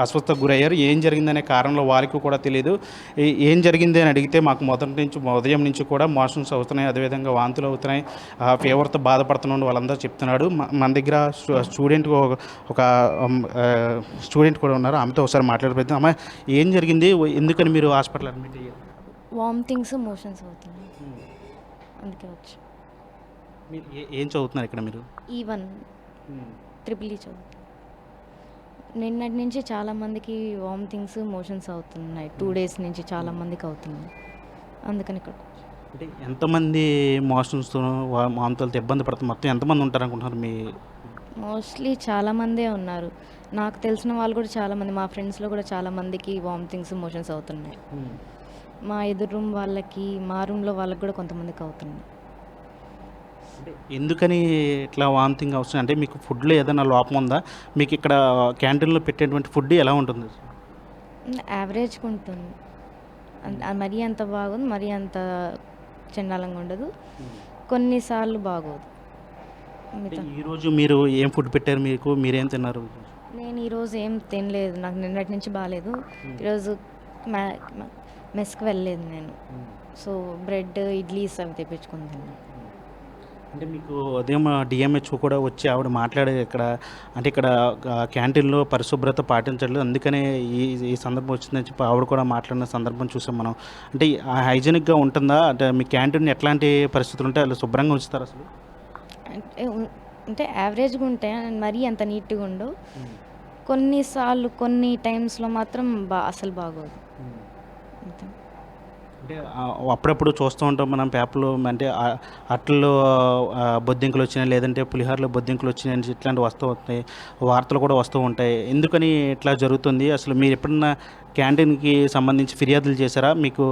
S6: అస్వస్థకు గురయ్యారు. ఏం జరిగిందనే కారణంలో వారికి కూడా తెలియదు. ఏం జరిగింది అని అడిగితే మాకు ఉదయం నుంచి కూడా మోషన్స్ అవుతున్నాయి, అదేవిధంగా వాంతులు అవుతున్నాయి, ఫీవర్తో బాధపడుతున్నాడు వాళ్ళందరూ చెప్తున్నాడు. మన దగ్గర ఒక స్టూడెంట్ కూడా ఉన్నారు. ఆమెతో ఒకసారి మాట్లాడిపోతుంది. అమ్మ, ఏం జరిగింది? ఎందుకని మీరు హాస్పిటల్ అడ్మిట్ అయ్యారు?
S8: వామిటింగ్స్ మోషన్స్ అవుతున్నాయి, అందుకే వచ్చి.
S6: మీరు ఏం చదువుతున్నారు ఇక్కడ? మీరు
S8: E1 IIIT చదువుతారు. నిన్నటి నుంచి చాలామందికి వామిటింగ్స్ మోషన్స్ అవుతున్నాయి. 2 days నుంచి చాలామందికి అవుతున్నాయి. అందుకని ఇక్కడ
S6: అంటే ఎంతమంది మోషన్స్తో వాంతులతో ఇబ్బంది పడుతుంది? మొత్తం ఎంతమంది ఉంటారు అనుకుంటున్నారు? మీ
S8: మోస్ట్లీ చాలామందే ఉన్నారు. నాకు తెలిసిన వాళ్ళు కూడా చాలామంది, మా ఫ్రెండ్స్లో కూడా చాలామందికి వామిటింగ్స్ మోషన్స్ అవుతున్నాయి. మా ఎదురు రూమ్ వాళ్ళకి, మా రూమ్లో వాళ్ళకి కూడా కొంతమందికి అవుతున్నాయి.
S6: ఎందుకని ఇట్లా వామిటింగ్ అవసరం? అంటే మీకు ఫుడ్లో ఏదైనా లోపం ఉందా? మీకు ఇక్కడ క్యాంటీన్లో పెట్టేటువంటి ఫుడ్ ఎలా ఉంటుంది?
S8: యావరేజ్గా ఉంటుంది. మరీ అంత బాగుంది, మరీ అంత చండాలంగా ఉండదు, కొన్నిసార్లు బాగోదు.
S6: ఈరోజు మీరు ఏం ఫుడ్ పెట్టారు? మీరేం తిన్నారు?
S8: నేను ఈరోజు ఏం తినలేదు. నాకు నిన్నటి నుంచి బాగాలేదు. ఈరోజు మెస్కి వెళ్ళలేదు నేను. సో బ్రెడ్, ఇడ్లీస్ అవి తెప్పించుకుని తిన్నాను.
S6: అంటే మీకు ఉదయం డిఎంహెచ్ఓ కూడా వచ్చి ఆవిడ మాట్లాడే ఇక్కడ అంటే ఇక్కడ క్యాంటీన్లో పరిశుభ్రత పాటించట్లేదు, అందుకనే ఈ ఈ సందర్భం వచ్చిందని చెప్పి ఆవిడ కూడా మాట్లాడిన సందర్భం చూసాం మనం. అంటే హైజీనిక్గా ఉంటుందా? అంటే మీ క్యాంటీన్ ఎట్లాంటి పరిస్థితులు ఉంటాయి, అలా శుభ్రంగా ఉంచుతారు అసలు?
S8: అంటే యావరేజ్గా ఉంటాయి, మరీ అంత నీట్గా ఉండవు. కొన్నిసార్లు కొన్ని టైమ్స్లో మాత్రం అసలు బాగోదు. అంతే.
S6: అంటే అప్పుడప్పుడు చూస్తూ ఉంటాం మనం పేపర్లో, అంటే అట్లలో బొద్దింకలు వచ్చినాయి, లేదంటే పులిహోరలో బొద్దింకలు వచ్చినాయి, ఇట్లాంటివి వస్తూ ఉంటాయి, వార్తలు కూడా వస్తూ ఉంటాయి. ఎందుకని ఇట్లా జరుగుతుంది? అసలు మీరు ఎప్పుడన్నా క్యాంటీన్కి సంబంధించి ఫిర్యాదులు చేశారా? మీకు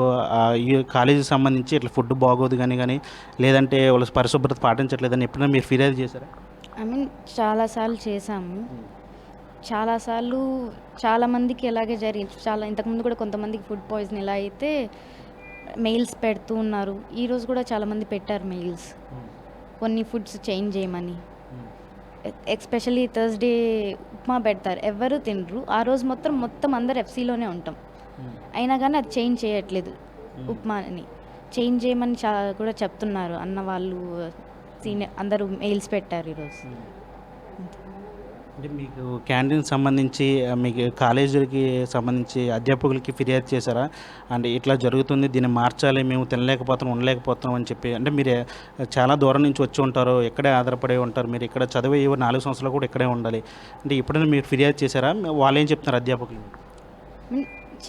S6: ఈ కాలేజీకి సంబంధించి ఇట్లా ఫుడ్ బాగోదు కానీ లేదంటే వాళ్ళు పరిశుభ్రత పాటించట్లేదని ఎప్పుడైనా మీరు ఫిర్యాదు చేశారా?
S8: ఐ మీన్ చాలాసార్లు చేసాము. చాలాసార్లు చాలామందికి ఇలాగే జరిగింది. ఇంతకుముందు కూడా కొంతమందికి ఫుడ్ పాయిజన్ ఇలా అయితే మెయిల్స్ పెడుతూ ఉన్నారు. ఈరోజు కూడా చాలామంది పెట్టారు మెయిల్స్, కొన్ని ఫుడ్స్ చేంజ్ చేయమని. ఎస్పెషల్లీ థర్స్డే ఉప్మా పెడతారు, ఎవరు తినరు ఆ రోజు. మొత్తం అందరు ఎఫ్సీలోనే ఉంటాం, అయినా కానీ అది చేంజ్ చేయట్లేదు. ఉప్మాని చేంజ్ చేయమని కూడా చెప్తున్నారు అన్న వాళ్ళు, సీనియర్ అందరూ మెయిల్స్ పెట్టారు ఈరోజు.
S6: అంటే మీకు క్యాంటీన్ సంబంధించి మీకు కాలేజీలకి సంబంధించి అధ్యాపకులకి ఫిర్యాదు చేశారా? అంటే ఇట్లా జరుగుతుంది, దీన్ని మార్చాలి, మేము తినలేకపోతున్నాం, ఉండలేకపోతున్నాం అని చెప్పి. అంటే మీరు చాలా దూరం నుంచి వచ్చి ఉంటారు, ఇక్కడే ఆధారపడి ఉంటారు, మీరు ఇక్కడ చదివే 4 సంవత్సరాలు కూడా ఇక్కడే ఉండాలి. అంటే ఎప్పుడైనా మీరు ఫిర్యాదు చేశారా? వాళ్ళు ఏం చెప్తున్నారు అధ్యాపకులు?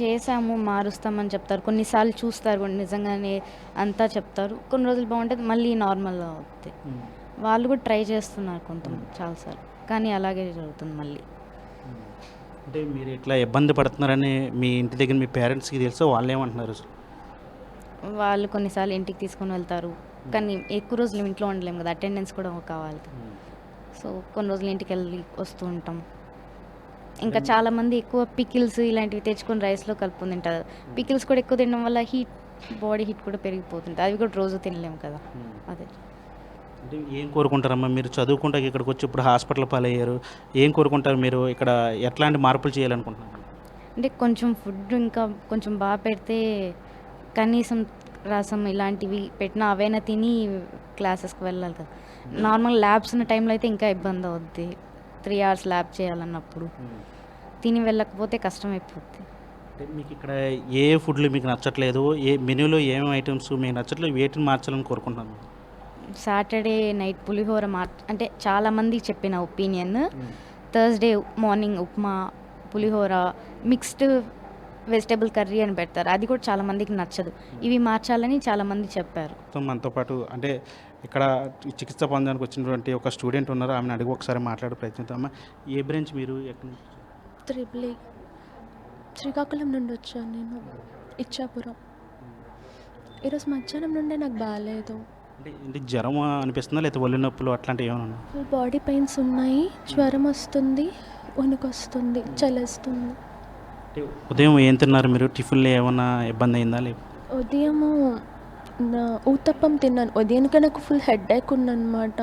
S8: చేసాము, మారుస్తామని చెప్తారు. కొన్నిసార్లు చూస్తారు నిజంగానే అంతా చెప్తారు. కొన్ని రోజులు బాగుంటుంది, మళ్ళీ నార్మల్గా అవుతుంది. వాళ్ళు కూడా ట్రై చేస్తున్నారు కొంతమంది చాలాసార్లు, కానీ అలాగే జరుగుతుంది మళ్ళీ.
S6: అంటే మీరు ఇట్లా ఇబ్బంది పడుతున్నారని మీ ఇంటి దగ్గర మీ పేరెంట్స్కి తెలుసు, వాళ్ళు ఏమంటున్నారు?
S8: వాళ్ళు కొన్నిసార్లు ఇంటికి తీసుకొని వెళ్తారు, కానీ ఎక్కువ రోజులు ఇంట్లో ఉండలేము కదా, అటెండెన్స్ కూడా కావాలి. సో కొన్ని రోజులు ఇంటికి వెళ్ళి వస్తూ ఉంటాం. ఇంకా చాలామంది ఎక్కువ పికిల్స్ ఇలాంటివి తెచ్చుకొని రైస్లో కలుపుకొని తింటారు. పికిల్స్ కూడా ఎక్కువ తినడం వల్ల బాడీ హీట్ కూడా పెరిగిపోతుంది, అవి కూడా రోజు తినలేము కదా. అదే.
S6: అంటే ఏం కోరుకుంటారమ్మా మీరు? చదువుకుంటా ఇక్కడికి వచ్చి ఇప్పుడు హాస్పిటల్ పాలయ్యారు, ఏం కోరుకుంటారు మీరు? ఇక్కడ ఎట్లాంటి మార్పులు చేయాలనుకుంటున్నారు?
S8: అంటే కొంచెం ఫుడ్ ఇంకా కొంచెం బాగా పెడితే, కనీసం రసం ఇలాంటివి పెట్టినా అవైనా తిని క్లాసెస్కి వెళ్ళాలి కదా. నార్మల్ ల్యాబ్స్ ఉన్న టైంలో అయితే ఇంకా ఇబ్బంది అవుద్ది. 3 hours ల్యాబ్ చేయాలన్నప్పుడు తిని వెళ్ళకపోతే కష్టమైపోద్ది.
S6: అంటే మీకు ఇక్కడ ఏ ఫుడ్లు మీకు నచ్చట్లేదు, ఏ మెనూలో ఏమేమి ఐటమ్స్ మీకు నచ్చట్లేదు, వేటిని మార్చాలని కోరుకుంటున్నాను?
S8: సాటర్డే నైట్ పులిహోర అంటే చాలామంది చెప్పిన ఒపీనియన్. థర్స్డే మార్నింగ్ ఉప్మా, పులిహోర, మిక్స్డ్ వెజిటేబుల్ కర్రీ అని పెడతారు, అది కూడా చాలామందికి నచ్చదు. ఇవి మార్చాలని చాలామంది చెప్పారు.
S6: మనతో పాటు అంటే ఇక్కడ చికిత్స పొందడానికి వచ్చినటువంటి ఒక స్టూడెంట్ ఉన్నారు, ఆమెను అడిగి ఒకసారి మాట్లాడే ప్రయత్నిద్దామా. ఏ బ్రాంచ్ మీరు? ఎక్కడి నుంచి?
S9: త్రిబుల్ శ్రీకాకుళం నుండి వచ్చాను నేను, ఇచ్చాపురం. ఈరోజు మధ్యాహ్నం నుండే నాకు బాగాలేదు.
S6: అంటే జ్వరం అనిపిస్తుందా, లేకపోతే ఒళ్ళు నొప్పులు అట్లాంటివి ఏమైనా?
S9: ఫుల్ బాడీ పెయిన్స్ ఉన్నాయి, జ్వరం వస్తుంది, వణుకు వస్తుంది, చలేస్తుంది.
S6: ఉదయం ఏం తిన్నారు మీరు? టిఫిన్లో ఏమైనా ఇబ్బంది అయిందా? లేదు,
S9: ఉదయము ఊతప్పం తిన్నాను. ఉదయానికే నాకు ఫుల్ హెడేక్ ఉందన్నమాట.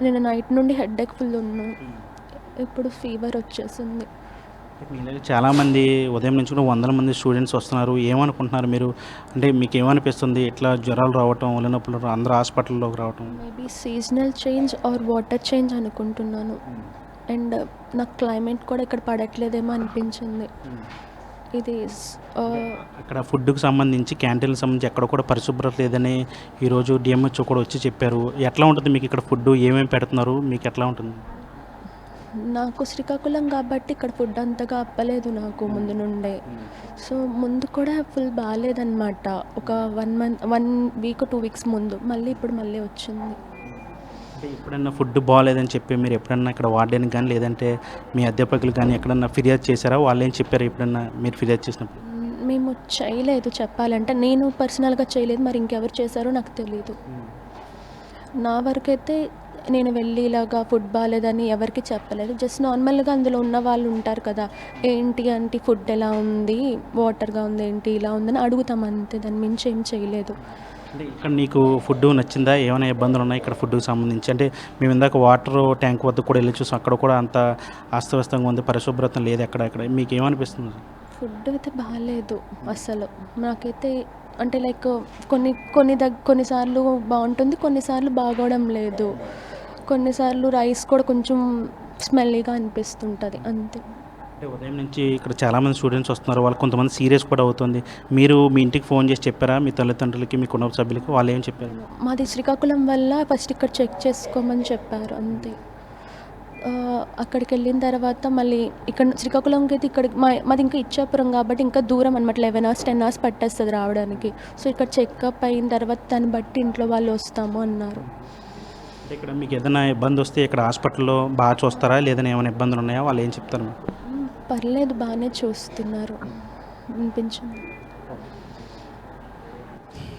S9: నేను నైట్ నుండి హెడేక్ ఫుల్ ఉన్నాను, ఇప్పుడు ఫీవర్ వచ్చేసింది.
S6: చాలామంది ఉదయం నుంచి కూడా 100 మంది స్టూడెంట్స్ వస్తున్నారు, ఏమనుకుంటున్నారు మీరు? అంటే మీకు ఏమనిపిస్తుంది ఇట్లా జ్వరాలు రావటం, ఒళ్ళు నొప్పులు, అందరూ హాస్పిటల్లోకి రావటం?
S9: Maybe seasonal change or water change అనుకుంటున్నాను. అండ్ నాకు క్లైమేట్ కూడా ఇక్కడ పడట్లేదేమో అనిపించింది. ఇది
S6: అక్కడ ఫుడ్కి సంబంధించి క్యాంటీన్కి సంబంధించి ఎక్కడ కూడా పరిశుభ్రత లేదని ఈరోజు డిఎంహెచ్ఓ కూడా వచ్చి చెప్పారు. ఎట్లా ఉంటుంది మీకు ఇక్కడ ఫుడ్, ఏమేమి పెడుతున్నారు, మీకు ఎట్లా ఉంటుంది?
S9: నాకు శ్రీకాకుళం కాబట్టి ఇక్కడ ఫుడ్ అంతగా అప్పలేదు నాకు ముందు నుండే. సో ముందు కూడా ఫుల్ బాగాలేదన్నమాట. ఒక 1 వీక్ 2 వీక్స్ ముందు, మళ్ళీ ఇప్పుడు మళ్ళీ వచ్చింది.
S6: ఎప్పుడన్నా ఫుడ్ బాగాలేదని చెప్పి మీరు ఎప్పుడన్నా ఇక్కడ వార్డెన్కి కానీ లేదంటే మీ అధ్యాపకులు కానీ ఎక్కడన్నా ఫిర్యాదు చేశారా? వాళ్ళు ఏం చెప్పారు ఎప్పుడన్నా మీరు ఫిర్యాదు చేసినప్పుడు?
S9: మేము చేయలేదు, చెప్పాలంటే నేను పర్సనల్గా చేయలేదు, మరి ఇంకెవరు చేశారో నాకు తెలీదు. నా వరకైతే నేను వెళ్ళి ఇలాగా ఫుడ్ బాగాలేదని ఎవరికి చెప్పలేదు. జస్ట్ నార్మల్గా అందులో ఉన్న వాళ్ళు ఉంటారు కదా, ఏంటి అంటే ఫుడ్ ఎలా ఉంది, వాటర్గా ఉంది, ఏంటి ఇలా ఉందని అడుగుతాం అంతే, దాని మించి ఏం చేయలేదు.
S6: అంటే ఇక్కడ నీకు ఫుడ్ నచ్చిందా? ఏమైనా ఇబ్బందులు ఉన్నాయి ఇక్కడ ఫుడ్కి సంబంధించి? అంటే మేము ఇందాక వాటర్ ట్యాంక్ వద్ద కూడా వెళ్ళి చూసాం, అక్కడ కూడా అంత అస్తవ్యస్తంగా ఉంది, పరిశుభ్రత లేదు ఎక్కడ. మీకు ఏమనిపిస్తుంది?
S9: ఫుడ్ అయితే బాగాలేదు అసలు. నాకైతే అంటే లైక్ కొన్నిసార్లు బాగుంటుంది, కొన్నిసార్లు బాగోవడం లేదు, కొన్నిసార్లు రైస్ కూడా కొంచెం స్మెల్లీగా అనిపిస్తుంటుంది అంతే.
S6: అంటే ఉదయం నుంచి ఇక్కడ చాలామంది స్టూడెంట్స్ వస్తున్నారు, వాళ్ళు కొంతమంది సీరియస్ కూడా అవుతుంది. మీరు మీ ఇంటికి ఫోన్ చేసి చెప్పారా, మీ తల్లిదండ్రులకి, మీ కుటుంబ సభ్యులకి? వాళ్ళు ఏం చెప్పారు?
S9: మాది శ్రీకాకుళం వల్ల ఫస్ట్ ఇక్కడ చెక్ చేసుకోమని చెప్పారు అంతే. అక్కడికి వెళ్ళిన తర్వాత మళ్ళీ ఇక్కడ శ్రీకాకుళంకి అయితే మాది ఇంకా ఇచ్చాపురం కాబట్టి ఇంకా దూరం అనమాట, 11 hours 10 hours పట్టేస్తుంది రావడానికి. సో ఇక్కడ చెకప్ అయిన తర్వాత దాన్ని బట్టి ఇంట్లో వాళ్ళు వస్తాము అన్నారు.
S6: అంటే ఇక్కడ మీకు ఏదైనా ఇబ్బంది వస్తే ఇక్కడ హాస్పిటల్లో బాగా చూస్తారా, లేదని ఏమైనా ఇబ్బందులు ఉన్నాయా, వాళ్ళు ఏం చెప్తారు?
S9: పర్లేదు, బాగానే చూస్తున్నారు అనిపించింది.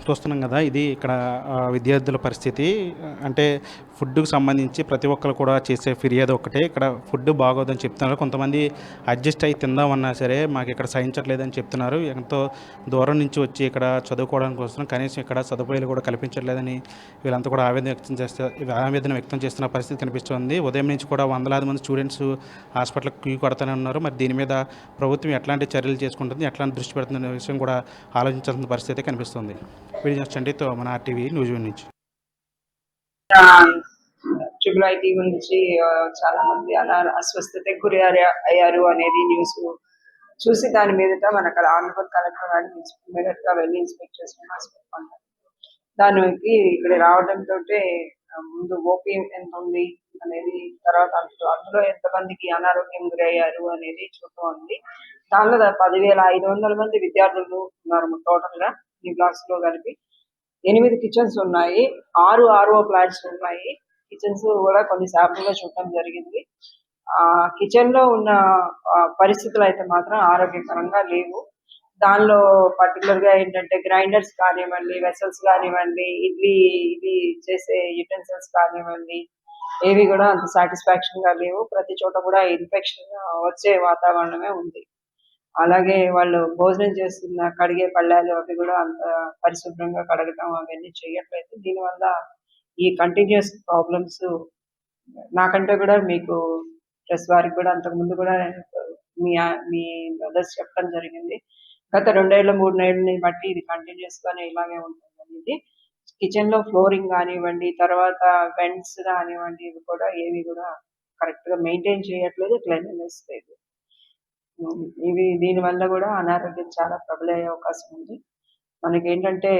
S6: చూస్తున్నాం కదా, ఇది ఇక్కడ విద్యార్థుల పరిస్థితి. అంటే ఫుడ్కి సంబంధించి ప్రతి ఒక్కరు కూడా చేసే ఫిర్యాదు ఒకటే, ఇక్కడ ఫుడ్ బాగోదని చెప్తున్నారు. కొంతమంది అడ్జస్ట్ అయ్యి తిందామన్నా సరే మాకు ఇక్కడ సహించట్లేదని చెప్తున్నారు. ఎంతో దూరం నుంచి వచ్చి ఇక్కడ చదువుకోవడానికి వస్తున్నాం, కనీసం ఇక్కడ సదుపాయాలు కూడా కల్పించట్లేదని వీళ్ళంతా కూడా ఆవేదన వ్యక్తం చేస్తున్న పరిస్థితి కనిపిస్తుంది. ఉదయం నుంచి కూడా వందలాది మంది స్టూడెంట్స్ హాస్పిటల్కి క్యూ కొడతానే ఉన్నారు. మరి దీని మీద ప్రభుత్వం ఎట్లాంటి చర్యలు చేసుకుంటుంది, ఎట్లాంటి దృష్టి పెడుతున్న విషయం కూడా ఆలోచించాల్సిన పరిస్థితి కనిపిస్తుంది. వీడియో చండితో మన RTV న్యూస్ నుంచి.
S10: ట్రిపుల్ ఐటీ గురించి చాలా మంది అలా అస్వస్థతకు గురి అయ్యారు అనేది న్యూస్ చూసి దాని మీదట మనకు ఆనరబుల్ కలెక్టర్ గారిని ఇమీడియట్ గా వెళ్ళి ఇన్స్పెక్ట్ చేసిన హాస్పిటల్ దానికి ఇక్కడ రావడంతో ముందు ఓపీ ఎంత ఉంది అనేది, తర్వాత అందులో ఎంతమందికి అనారోగ్యం గురయ్యారు అనేది చూస్తూ ఉంది. దానిలో 10,500 మంది విద్యార్థులు ఉన్నారు టోటల్ గా ఈ బ్లాక్స్ లో కలిపి. 8 కిచెన్స్ ఉన్నాయి, 6 RO ప్లాంట్స్ ఉన్నాయి. కిచెన్స్ కూడా కొన్ని శాంపుల్ గా చూడటం జరిగింది. కిచెన్ లో ఉన్న పరిస్థితులు అయితే మాత్రం ఆరోగ్యకరంగా లేవు. దానిలో పర్టికులర్ గా ఏంటంటే గ్రైండర్స్ కానివ్వండి, వెసల్స్ కానివ్వండి, ఇడ్లీ చేసే యుటెన్సిల్స్ కానివ్వండి, ఏవి కూడా అంత సాటిస్ఫాక్షన్ గా లేవు. ప్రతి చోట కూడా ఇన్ఫెక్షన్ వచ్చే వాతావరణమే ఉంది. అలాగే వాళ్ళు భోజనం చేస్తున్న కడిగే పళ్ళాలు అవి కూడా అంత పరిశుభ్రంగా కడగటం అవన్నీ చేయట్లేదు. దీనివల్ల ఈ కంటిన్యూస్ ప్రాబ్లమ్స్ నాకంటే కూడా మీకు ప్రెస్ వారికి కూడా అంతకుముందు కూడా మీ బ్రదర్స్ చెప్పడం జరిగింది. గత 2 ఏళ్ళు 3 ఏళ్ళని బట్టి ఇది కంటిన్యూస్ గానే ఇలాగే ఉంటుంది అనేది. కిచెన్ లో ఫ్లోరింగ్ కానివ్వండి, తర్వాత వెంట్స్ కానివ్వండి, ఇవి కూడా ఏవి కూడా కరెక్ట్ గా మెయింటైన్ చేయట్లేదు, క్లీన్లీనెస్ లేదు. దీనివల్ల కూడా అనారోగ్యం చాలా ప్రబలయ్యే అవకాశం ఉంది. మనకేంటంటే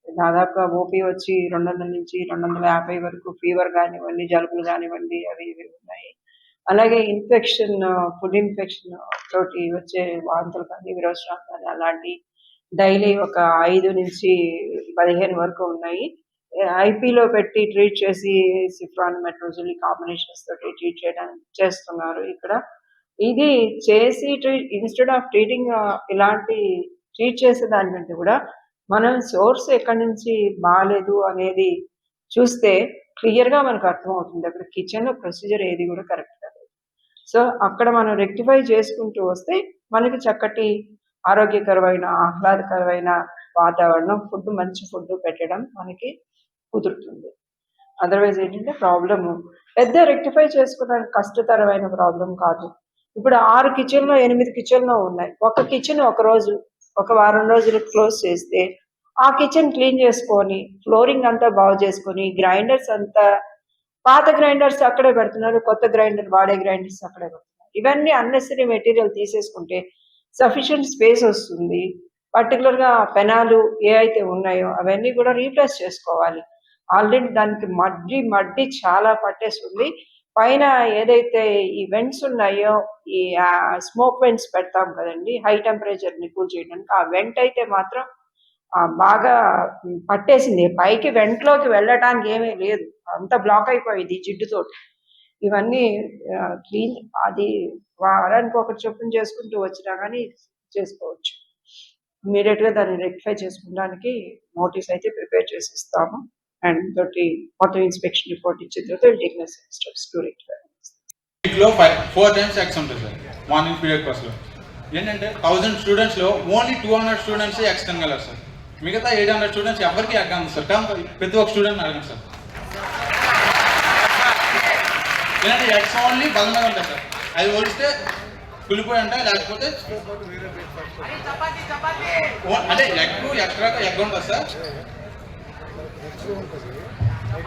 S10: దాదాపుగా ఓపీ వచ్చి 200 నుంచి 250 వరకు ఫీవర్ కానివ్వండి, జలుబులు కానివ్వండి అవి ఇవి ఉన్నాయి. అలాగే ఇన్ఫెక్షన్, ఫుడ్ ఇన్ఫెక్షన్ తోటి వచ్చే వాంతులు కానీ, విరోచనాలు కానీ అలాంటి డైలీ ఒక 5 నుంచి 15 వరకు ఉన్నాయి. ఐపీలో పెట్టి ట్రీట్ చేసి సిఫ్రాన్ మెట్రోజోల్ కాంబినేషన్స్ తోటి ట్రీట్ చేస్తున్నారు ఇక్కడ. ఇది చేసి ఇన్స్టెడ్ ఆఫ్ ట్రీటింగ్ ఇలాంటి ట్రీట్ చేసే దానికంటే కూడా మనం సోర్స్ ఎక్కడి నుంచి బాగాలేదు అనేది చూస్తే క్లియర్ గా మనకు అర్థమవుతుంది. అక్కడ కిచెన్ లో ప్రొసీజర్ ఏది కూడా కరెక్ట్ కాదు. సో అక్కడ మనం రెక్టిఫై చేసుకుంటూ వస్తే మనకి చక్కటి ఆరోగ్యకరమైన, ఆహ్లాదకరమైన వాతావరణం, మంచి ఫుడ్ పెట్టడం మనకి కుదురుతుంది. అదర్వైజ్ ఏంటంటే ప్రాబ్లమ్ పెద్ద రెక్టిఫై చేసుకోవడానికి కష్టతరమైన ప్రాబ్లం కాదు. ఇప్పుడు 6 కిచెన్లో 8 కిచెన్లో ఉన్నాయి. ఒక కిచెన్ ఒక వారం రోజులు క్లోజ్ చేస్తే ఆ కిచెన్ క్లీన్ చేసుకొని, ఫ్లోరింగ్ అంతా బాగు చేసుకొని, గ్రైండర్స్ అంతా పాత గ్రైండర్స్ అక్కడే పెడుతున్నారు, కొత్త వాడే గ్రైండర్స్ అక్కడే పెడుతున్నారు. ఇవన్నీ అన్నెసరీ మెటీరియల్ తీసేసుకుంటే సఫిషియెంట్ స్పేస్ వస్తుంది. పర్టికులర్గా పెనాలు ఏ అయితే ఉన్నాయో అవన్నీ కూడా రీప్లేస్ చేసుకోవాలి. ఆల్రెడీ దానికి మడ్డి చాలా పట్టేస్తుంది. పైన ఏదైతే ఈ వెంట్స్ ఉన్నాయో, ఈ స్మోక్ వెంట్స్ పెడతాం కదండి, హై టెంపరేచర్ ని కూల్ చేయడానికి, ఆ వెంట్ అయితే మాత్రం బాగా పట్టేసింది. పైకి వెంట్లోకి వెళ్ళటానికి ఏమీ లేదు, అంత బ్లాక్ అయిపోయింది జిడ్డుతోటి. ఇవన్నీ క్లీన్, అది వారానికి ఒకటి చొప్పున చేసుకుంటూ వచ్చినా కానీ చేసుకోవచ్చు. ఇమీడియట్ గా దాన్ని రెక్టిఫై చేసుకోవడానికి నోటీస్ అయితే ప్రిపేర్ చేసి ఇస్తాము. అండ్ తోటి మొత్తం ఇన్స్పెక్షన్ రిపోర్ట్ ఇచ్చిన తర్వాత steps to rectify.
S11: 4 times X ఉంటుంది సార్ మార్నింగ్ పీరియడ్ క్లాస్లో. ఏంటంటే 1000 స్టూడెంట్స్లో ఓన్లీ 200 స్టూడెంట్స్ ఎక్స్ తినగలరు సార్. మిగతా 800 స్టూడెంట్స్ ఎవరికి ఎక్కదు సార్. ప్రతి ఒక్క స్టూడెంట్ అడగండి సార్. ఏంటంటే ఎక్స్ ఓన్లీ బలం మీద ఉంటుంది సార్. అది పోలిస్తే కులిపోయి ఉంటాయి, లేకపోతే అంటే ఎగ్ ఎక్స్ట్రా ఎగ్ ఉంటుంది సార్.